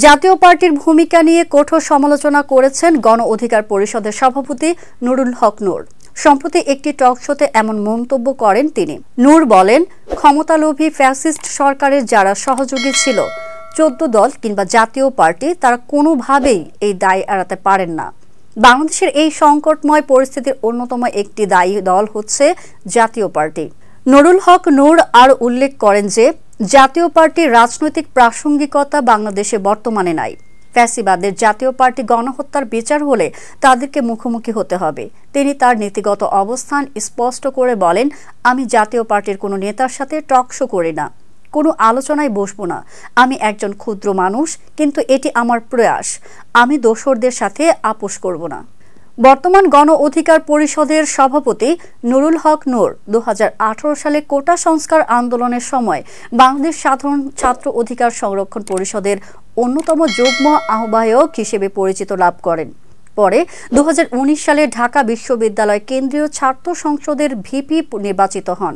জাতীয় পার্টির ভূমিকা নিয়ে কঠোর সমালোচনা করেছেন গণ অধিকার পরিষদের সভাপতি নুরুল হক নূর। সম্প্রতি একটি টক শোতে এমন মন্তব্য করেন তিনি। নূর বলেন, ক্ষমতালোভী ফ্যাসিস্ট সরকারের যারা সহযোগী ছিল 14 দল কিংবা জাতীয় পার্টি, তারা কোনোভাবেই এই দায় এড়াতে পারেন না। বাংলাদেশের এই সংকটময় পরিস্থিতির অন্যতম একটি দায়ী দল হচ্ছে জাতীয় পার্টি। নুরুল হক নূর আর উল্লেখ করেন যে জাতীয় পার্টির রাজনৈতিক প্রাসঙ্গিকতা বাংলাদেশে বর্তমানে নাই। ফ্যাসিবাদের জাতীয় পার্টি গণহত্যার বিচার হলে তাদেরকে মুখোমুখি হতে হবে। তিনি তার নীতিগত অবস্থান স্পষ্ট করে বলেন, আমি জাতীয় পার্টির কোনো নেতার সাথে টকশো করি না, কোনো আলোচনায় বসবো না। আমি একজন ক্ষুদ্র মানুষ, কিন্তু এটি আমার প্রয়াস। আমি দোসরদের সাথে আপোষ করব না। বর্তমান গণ অধিকার পরিষদের সভাপতি নুরুল হক নূর 2018 সালে কোটা সংস্কার আন্দোলনের সময় বাংলাদেশ সাধারণ ছাত্র অধিকার সংরক্ষণ পরিষদের অন্যতম যুগ্ম আহ্বায়ক হিসেবে পরিচিত লাভ করেন। পরে 2019 সালে ঢাকা বিশ্ববিদ্যালয় কেন্দ্রীয় ছাত্র সংসদের ভিপি নির্বাচিত হন।